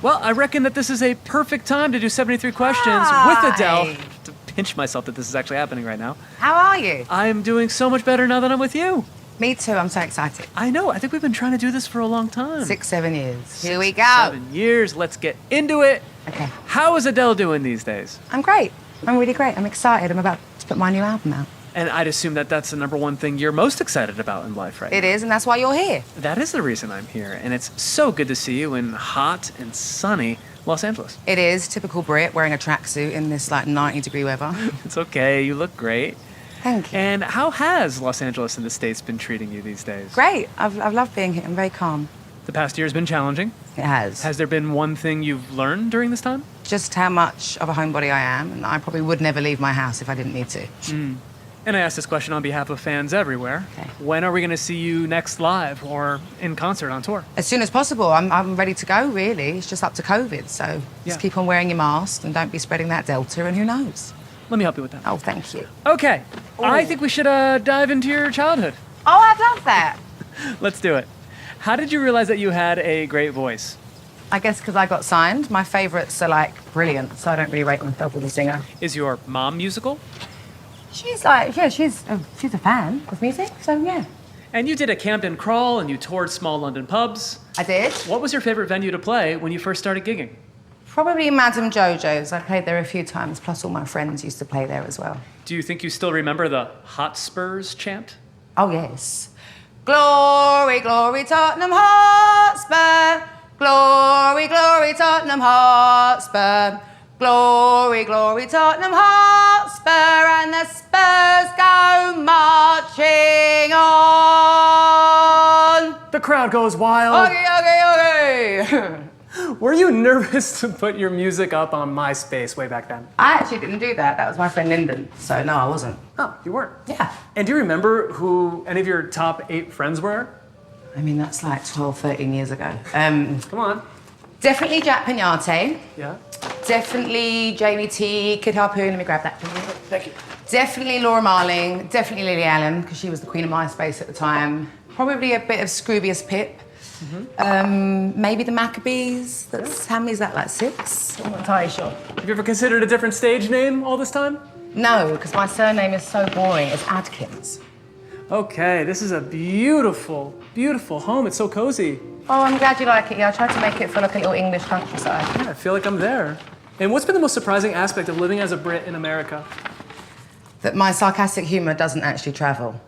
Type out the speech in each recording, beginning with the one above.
Well, I reckon that this is a perfect time to do 73 questions with Adele. To pinch myself that this is actually happening right now. How are you? I'm doing so much better now that I'm with you. Me too, I'm so excited. I know, I think we've been trying to do this for a long time. 6, 7 years. Here we go. 7 years, let's get into it. Okay. How is Adele doing these days? I'm great. I'm really great. I'm excited. I'm about to put my new album out. And I'd assume that that's the number one thing you're most excited about in life right now. It is, and that's why you're here. That is the reason I'm here, and it's so good to see you in hot and sunny Los Angeles. It is typical Brit wearing a tracksuit in this 90-degree weather. It's okay, you look great. Thank you. And how has Los Angeles and the States been treating you these days? Great. I've loved being here. I'm very calm. The past year has been challenging. It has. Has there been one thing you've learned during this time? Just how much of a homebody I am, and I probably would never leave my house if I didn't need to. And I ask this question on behalf of fans everywhere. Okay. When are we going to see you next live or in concert on tour? As soon as possible. I'm ready to go, really. It's just up to COVID, so just keep on wearing your mask and don't be spreading that Delta, and who knows? Let me help you with that. Oh, thank you. Okay, I think we should dive into your childhood. Oh, I'd love that. Let's do it. How did you realize that you had a great voice? I guess because I got signed. My favourites are, brilliant, so I don't really rate myself as a singer. Is your mom musical? She's she's a fan of music, so yeah. And you did a Camden crawl and you toured small London pubs. I did. What was your favorite venue to play when you first started gigging? Probably Madame Jojo's. I played there a few times, plus all my friends used to play there as well. Do you think you still remember the Hotspurs chant? Oh, yes. Glory, glory, Tottenham Hotspur. Glory, glory, Tottenham Hotspur. Glory, glory, Tottenham Hotspur. And the Spurs go marching on. The crowd goes wild. Okay. Were you nervous to put your music up on MySpace way back then? I actually didn't do that. That was my friend Lyndon. So, no, I wasn't. Oh, you weren't? Yeah. And do you remember who any of your top 8 friends were? I mean, that's 12, 13 years ago. Come on. Definitely Jack Pignate. Yeah. Definitely Jamie T, Kid Harpoon. Let me grab that from you. Thank you. Definitely Laura Marling. Definitely Lily Allen, because she was the queen of MySpace at the time. Probably a bit of Scroobius Pip. Maybe the Maccabees. How many is that, 6? I'm not entirely sure. Have you ever considered a different stage name all this time? No, because my surname is so boring. It's Adkins. Okay, this is a beautiful, beautiful home. It's so cozy. Oh, I'm glad you like it. Yeah, I tried to make it feel like a little English countryside. Yeah, I feel like I'm there. And what's been the most surprising aspect of living as a Brit in America? That my sarcastic humour doesn't actually travel.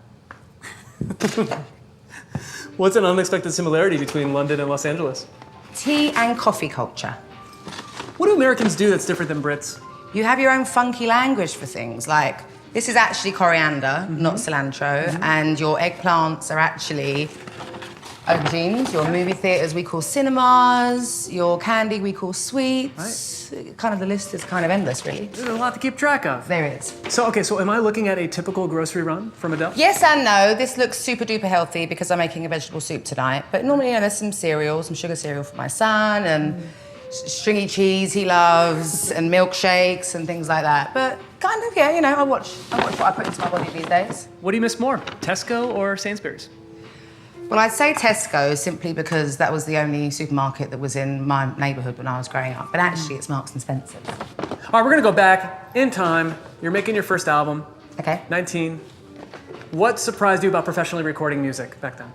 What's an unexpected similarity between London and Los Angeles? Tea and coffee culture. What do Americans do that's different than Brits? You have your own funky language for things, like this is actually coriander, not cilantro, and your eggplants are actually aubergines. Your movie theatres we call cinemas, your candy we call sweets. Kind of the list is kind of endless, really. There's a lot to keep track of. There is. So am I looking at a typical grocery run from Adele? Yes and no. This looks super duper healthy because I'm making a vegetable soup tonight. But normally, there's some cereal, some sugar cereal for my son, and stringy cheese he loves, and milkshakes and things like that. But kind of, yeah, I watch what I put into my body these days. What do you miss more, Tesco or Sainsbury's? Well, I'd say Tesco simply because that was the only supermarket that was in my neighbourhood when I was growing up. But actually, it's Marks and Spencer's. All right, we're gonna go back in time. You're making your first album. Okay. 19. What surprised you about professionally recording music back then?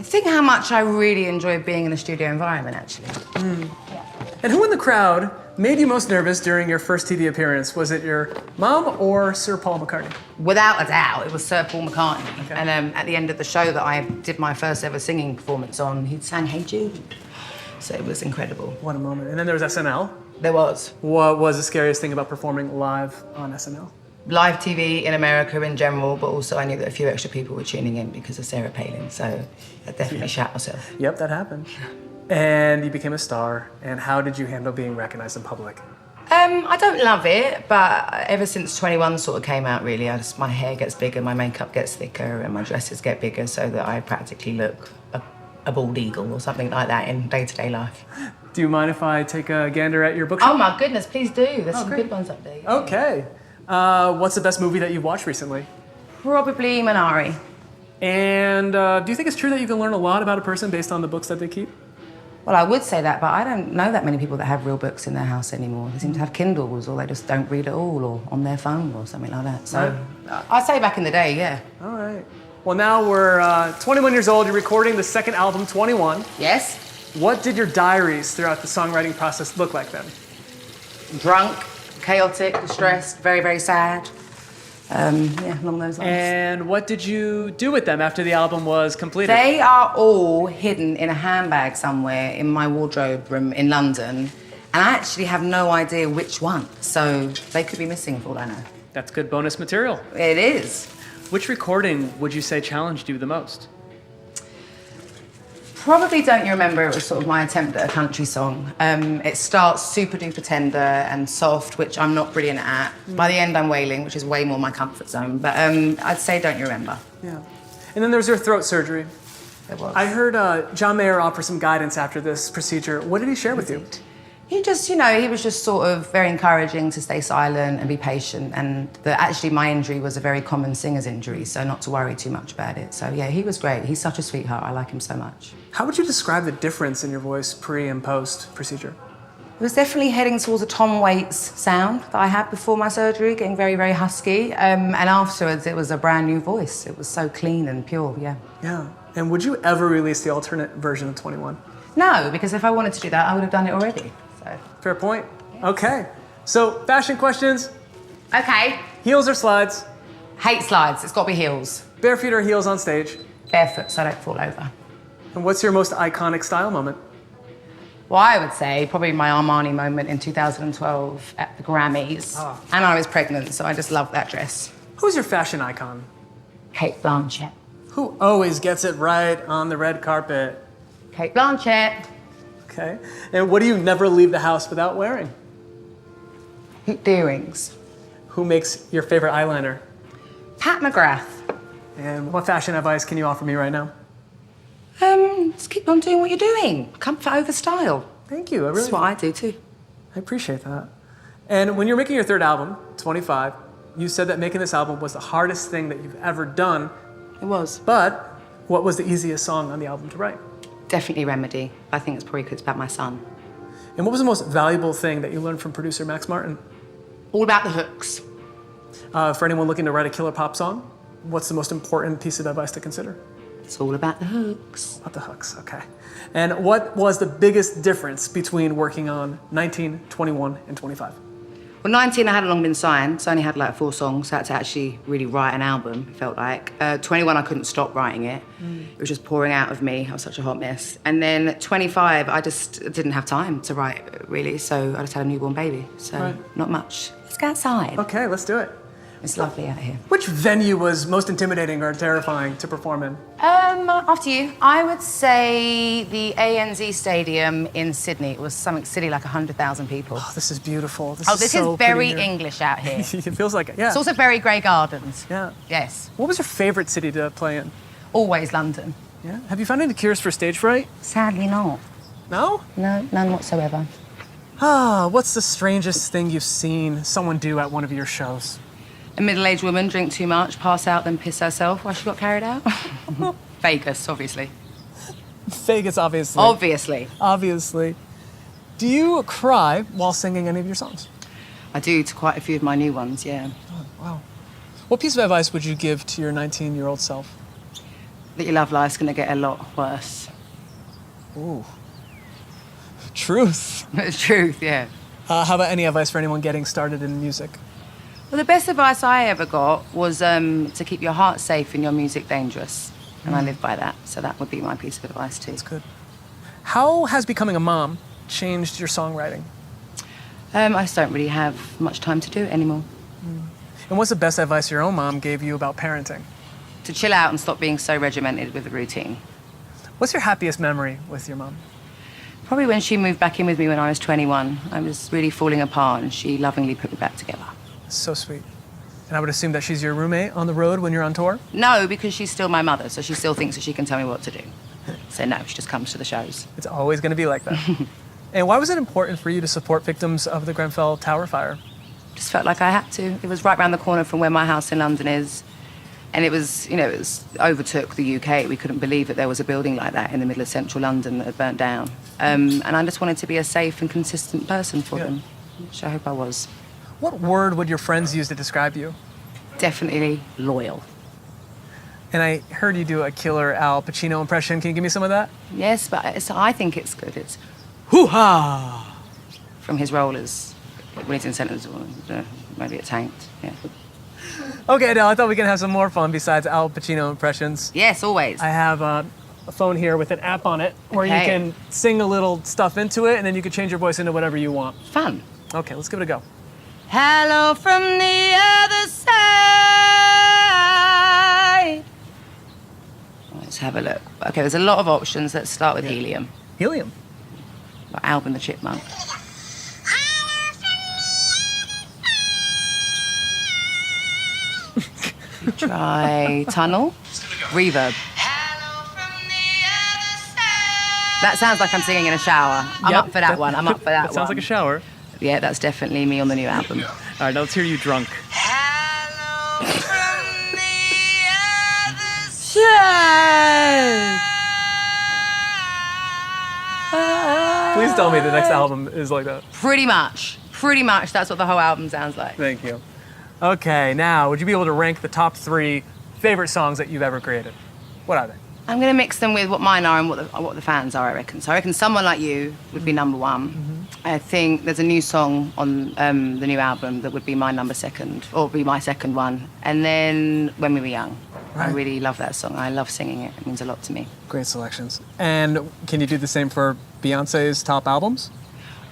I think how much I really enjoyed being in a studio environment, actually. And who in the crowd made you most nervous during your first TV appearance? Was it your mom or Sir Paul McCartney? Without a doubt, it was Sir Paul McCartney. Okay. And at the end of the show that I did my first ever singing performance on, he sang Hey Jude. So it was incredible. What a moment. And then there was SNL. There was. What was the scariest thing about performing live on SNL? Live TV in America in general, but also I knew that a few extra people were tuning in because of Sarah Palin. So I definitely shat myself. Yep, that happened. And you became a star. And how did you handle being recognized in public? I don't love it, but ever since 21 sort of came out, really, my hair gets bigger, my makeup gets thicker, and my dresses get bigger so that I practically look a bald eagle or something like that in day-to-day life. Do you mind if I take a gander at your bookshelf? Oh my goodness, please do. There's some great. good ones up there. Okay. What's the best movie that you've watched recently? Probably Minari. And do you think it's true that you can learn a lot about a person based on the books that they keep? Well, I would say that, but I don't know that many people that have real books in their house anymore. They seem to have Kindles, or they just don't read at all, or on their phone, or something like that. So I'd say back in the day, yeah. All right. Well, now we're 21 years old. You're recording the second album, 21. Yes? What did your diaries throughout the songwriting process look like then? Drunk, chaotic, distressed, very, very sad. Yeah, along those lines. And what did you do with them after the album was completed? They are all hidden in a handbag somewhere in my wardrobe room in London. And I actually have no idea which one. So they could be missing for all I know. That's good bonus material. It is. Which recording would you say challenged you the most? Probably Don't You Remember, it was sort of my attempt at a country song. It starts super duper tender and soft, which I'm not brilliant at. By the end I'm wailing, which is way more my comfort zone. But I'd say Don't You Remember. Yeah. And then there's your throat surgery. It was. I heard John Mayer offer some guidance after this procedure. What did he share with you? He just, you know, he was just sort of very encouraging to stay silent and be patient, and that actually my injury was a very common singer's injury, so not to worry too much about it. So yeah, he was great. He's such a sweetheart. I like him so much. How would you describe the difference in your voice pre and post procedure? It was definitely heading towards a Tom Waits sound that I had before my surgery, getting very, very husky. And afterwards, it was a brand new voice. It was so clean and pure, yeah. Yeah. And would you ever release the alternate version of 21? No, because if I wanted to do that, I would have done it already. So. Fair point. Okay. So, fashion questions. Okay. Heels or slides? Hate slides. It's got to be heels. Bare feet or heels on stage? Barefoot, so I don't fall over. And what's your most iconic style moment? Well, I would say probably my Armani moment in 2012 at the Grammys. Oh. And I was pregnant, so I just loved that dress. Who's your fashion icon? Kate Blanchett. Who always gets it right on the red carpet? Kate Blanchett. Okay. And what do you never leave the house without wearing? Hooped earrings. Who makes your favorite eyeliner? Pat McGrath. And what fashion advice can you offer me right now? Just keep on doing what you're doing. Comfort over style. Thank you. That's what I do too. I appreciate that. And when you're making your third album, 25, you said that making this album was the hardest thing that you've ever done. It was. But what was the easiest song on the album to write? Definitely Remedy. I think it's probably because it's about my son. And what was the most valuable thing that you learned from producer Max Martin? All about the hooks. For anyone looking to write a killer pop song, what's the most important piece of advice to consider? It's all about the hooks. About the hooks, okay. And what was the biggest difference between working on 19, 21, and 25? Well, 19, I hadn't long been signed, so I only had like 4 songs, so I had to actually really write an album, it felt like. 21, I couldn't stop writing it. It was just pouring out of me. I was such a hot mess. And then 25, I just didn't have time to write, really, so I just had a newborn baby, so not much. Let's go outside. Okay, let's do it. It's lovely out here. Which venue was most intimidating or terrifying to perform in? After you, I would say the ANZ Stadium in Sydney. It was something silly like 100,000 people. Oh, this is beautiful. This is so very pretty here. English out here. It feels like it, yeah. It's also very Grey Gardens. Yeah. Yes. What was your favorite city to play in? Always London. Yeah. Have you found any cures for stage fright? Sadly not. No? No, none whatsoever. Ah, what's the strangest thing you've seen someone do at one of your shows? A middle-aged woman drink too much, pass out, then piss herself while she got carried out. Vegas, obviously. Vegas, obviously. Obviously. Obviously. Do you cry while singing any of your songs? I do to quite a few of my new ones, yeah. Oh, wow. What piece of advice would you give to your 19-year-old self? That your love life's gonna get a lot worse. Ooh. Truth. It's truth, yeah. How about any advice for anyone getting started in music? Well, the best advice I ever got was to keep your heart safe and your music dangerous. And I live by that, so that would be my piece of advice too. That's good. How has becoming a mom changed your songwriting? I just don't really have much time to do it anymore. And what's the best advice your own mom gave you about parenting? To chill out and stop being so regimented with the routine. What's your happiest memory with your mom? Probably when she moved back in with me when I was 21. I was really falling apart and she lovingly put me back together. So sweet. And I would assume that she's your roommate on the road when you're on tour? No, because she's still my mother, so she still thinks that she can tell me what to do. So no, she just comes to the shows. It's always going to be like that. And why was it important for you to support victims of the Grenfell Tower fire? Just felt like I had to. It was right round the corner from where my house in London is. And it was, you know, it was overtook the UK. We couldn't believe that there was a building like that in the middle of central London that had burnt down. And I just wanted to be a safe and consistent person for them, which I hope I was. What word would your friends use to describe you? Definitely loyal. And I heard you do a killer Al Pacino impression. Can you give me some of that? Yes, but I think it's good. It's Hoo-ha! from his role as Wellington Centre's, maybe it's tanked, yeah. Okay, Adele, I thought we could have some more fun besides Al Pacino impressions. Yes, always. I have a phone here with an app on it where you Okay. can sing a little stuff into it and then you can change your voice into whatever you want. Fun. Okay, let's give it a go. Hello from the other side. Let's have a look. Okay, there's a lot of options. Let's start with Helium. Helium. Like Alvin the Chipmunk. Try Tunnel. Reverb. That sounds like I'm singing in a shower. I'm Yep, up for that one. I'm up for that one. Sounds like a shower. Yeah, that's definitely me on the new album. All right, now let's hear you drunk. Hello from the other side. Please tell me the next album is like that. Pretty much. Pretty much. That's what the whole album sounds like. Thank you. Okay, now, would you be able to rank the top 3 favorite songs that you've ever created? What are they? I'm going to mix them with what mine are and what the fans are, I reckon. So I reckon Someone Like You would be number 1. I think there's a new song on the new album that would be my number 2nd, or be my second one. And then When We Were Young. I Right. really love that song. I love singing it. It means a lot to me. Great selections. And can you do the same for Beyonce's top albums?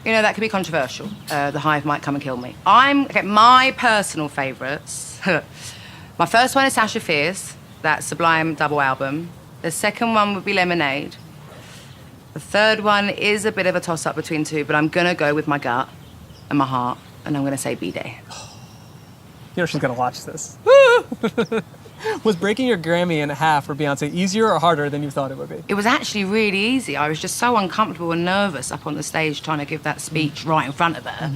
You know, that could be controversial. The Hive might come and kill me. My personal favourites. My first one is Sasha Fierce, that Sublime double album. The second one would be Lemonade. The third one is a bit of a toss-up between 2, but I'm gonna go with my gut and my heart, and I'm gonna say B-Day. You know she's gonna watch this. Was breaking your Grammy in half for Beyonce easier or harder than you thought it would be? It was actually really easy. I was just so uncomfortable and nervous up on the stage trying to give that speech right in front of her.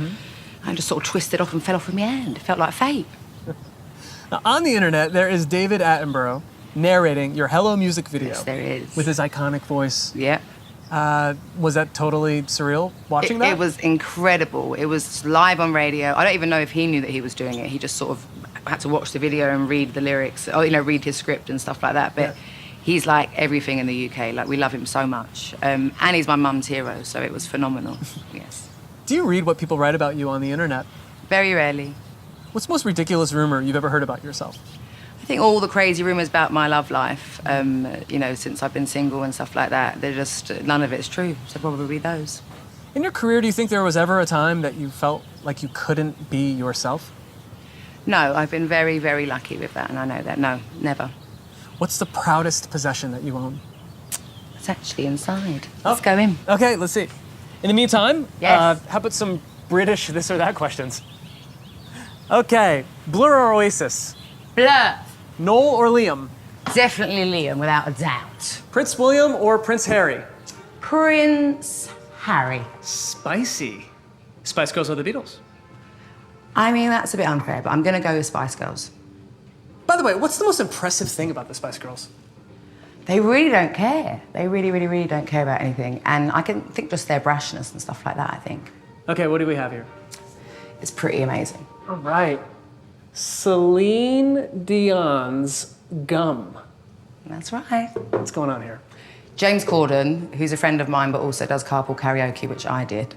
I just sort of twisted off and fell off with my hand. It felt like fate. Now, on the internet, there is David Attenborough narrating your Hello music video. Yes, there is. With his iconic voice. Yeah. Was that totally surreal watching that? It was incredible. It was live on radio. I don't even know if he knew that he was doing it. He just sort of had to watch the video and read the lyrics, or, you know, read his script and stuff like that. But he's like everything in the UK. Like, we love him so much. And he's my mum's hero, so it was phenomenal. Yes. Do you read what people write about you on the internet? Very rarely. What's the most ridiculous rumor you've ever heard about yourself? I think all the crazy rumours about my love life, you know, since I've been single and stuff like that, they're just, none of it's true. So probably those. In your career, do you think there was ever a time that you felt like you couldn't be yourself? No, I've been very, very lucky with that, and I know that. No, never. What's the proudest possession that you own? It's actually inside. Let's go in. Okay, let's see. In the meantime, Yes. how about some British this or that questions? Okay, Blur or Oasis? Blur. Noel or Liam? Definitely Liam, without a doubt. Prince William or Prince Harry? Prince Harry. Spicy. Spice Girls or the Beatles? I mean, that's a bit unfair, but I'm going to go with Spice Girls. By the way, what's the most impressive thing about the Spice Girls? They really don't care. They really, really, really don't care about anything. And I can think just their brashness and stuff like that, I think. Okay, what do we have here? It's pretty amazing. All right. Celine Dion's Gum. That's right. What's going on here? James Corden, who's a friend of mine but also does carpool karaoke, which I did,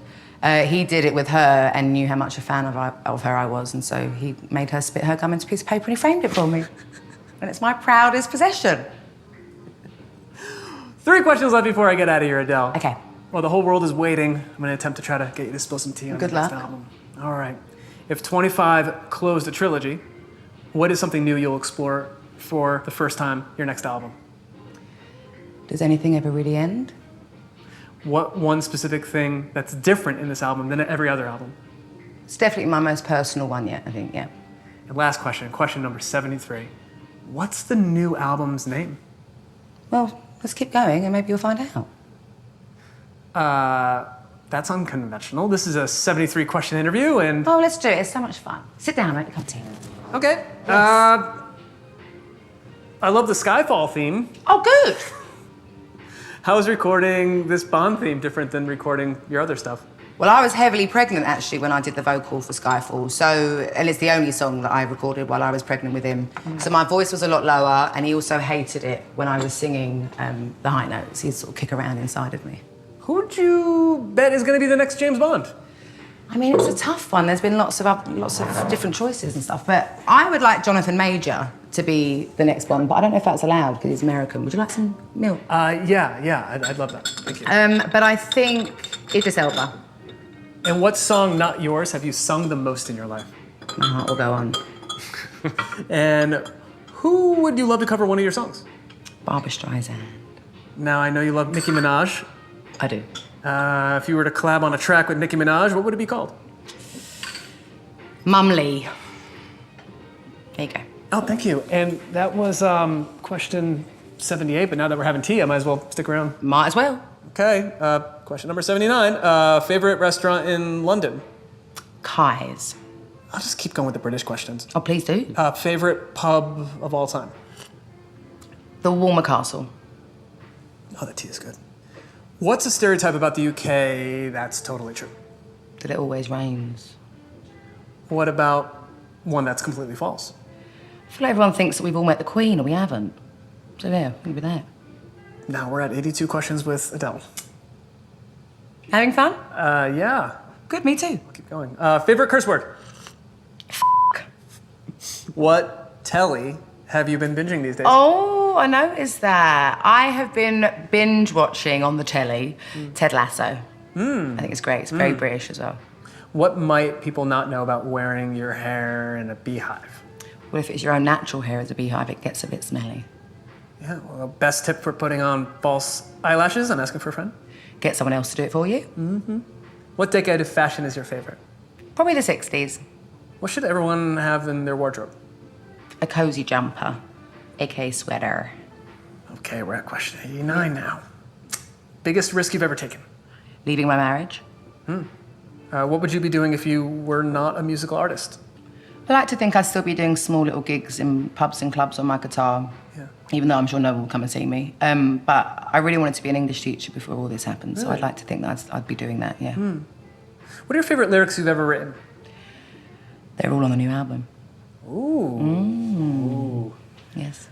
he did it with her and knew how much a fan of her I was, and so he made her spit her gum into a piece of paper and he framed it for me. And it's my proudest possession. 3 questions left before I get out of here, Adele. Okay. Well, the whole world is waiting. I'm going to attempt to try to get you to spill some tea on Good the next luck. album. All right. If 25 closed a trilogy, what is something new you'll explore for the first time your next album? Does anything ever really end? What one specific thing that's different in this album than every other album? It's definitely my most personal one yet, I think, yeah. And last question, question number 73. What's the new album's name? Well, let's keep going and maybe you'll find out. That's unconventional. This is a 73 question interview and... Oh, let's do it. It's so much fun. Sit down, make a cup of tea. Okay. I love the Skyfall theme. Oh, good. How is recording this Bond theme different than recording your other stuff? Well, I was heavily pregnant, actually, when I did the vocal for Skyfall. So, and it's the only song that I recorded while I was pregnant with him. So my voice was a lot lower, and he also hated it when I was singing the high notes. He'd sort of kick around inside of me. Who would you bet is going to be the next James Bond? I mean, it's a tough one. There's been lots of different choices and stuff. But I would like Jonathan Major to be the next one. But I don't know if that's allowed because he's American. Would you like some milk? Yeah, I'd love that. Thank you. But I think Idris Elba. And what song, not yours, have you sung the most in your life? My heart will go on. And who would you love to cover one of your songs? Barbra Streisand. Now, I know you love Nicki Minaj. I do. If you were to collab on a track with Nicki Minaj, what would it be called? Mum Lee. There you go. Oh, thank you. And that was question 78, but now that we're having tea, I might as well stick around. Might as well. Okay, question number 79. Favorite restaurant in London? Kai's. I'll just keep going with the British questions. Oh, please do. Favorite pub of all time? The Walmer Castle. Oh, that tea is good. What's a stereotype about the UK that's totally true? That it always rains. What about one that's completely false? I feel like everyone thinks that we've all met the Queen, and we haven't. So there, think with that. Now we're at 82 questions with Adele. Having fun? Yeah. Good, me too. Keep going. Favorite curse word? What telly have you been binging these days? Oh, I noticed that. I have been binge watching on the telly Ted Lasso. I think it's great. It's very British as well. What might people not know about wearing your hair in a beehive? Well, if it's your own natural hair as a beehive, it gets a bit smelly. Yeah, well, best tip for putting on false eyelashes? I'm asking for a friend. Get someone else to do it for you. What decade of fashion is your favorite? Probably the 60s. What should everyone have in their wardrobe? A cozy jumper, aka sweater. Okay, we're at question 89 now. Biggest risk you've ever taken? Leaving my marriage. What would you be doing if you were not a musical artist? I like to think I'd still be doing small little gigs in pubs and clubs on my guitar, even though I'm sure no one will come and see me. But I really wanted to be an English teacher before all this happened, so I'd like to think that I'd be doing that, yeah. What are your favorite lyrics you've ever written? They're all on the new album. Ooh. Yes.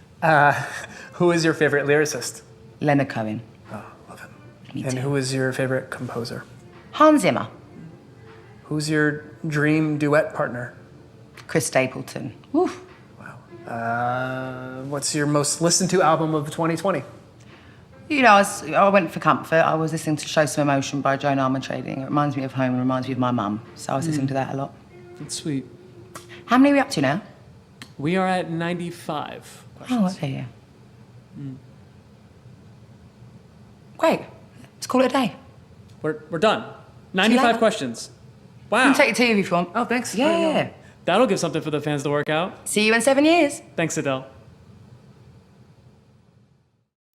Who is your favorite lyricist? Leonard Cohen. Oh, love him. Me And too. who is your favorite composer? Hans Zimmer. Who's your dream duet partner? Chris Stapleton. Woof. What's your most listened to album of 2020? You know, I went for comfort. I was listening to Show Some Emotion by Joan Armatrading. It reminds me of home and reminds me of my mum. So I was listening to that a lot. That's sweet. How many are we up to now? We are at 95 questions. Oh, okay, yeah. Great. Let's call it a day. We're done. 95 later. questions. You Wow. can take your tea if you want. Oh, thanks. Yeah. That'll give something for the fans to work out. See you in 7 years. Thanks, Adele.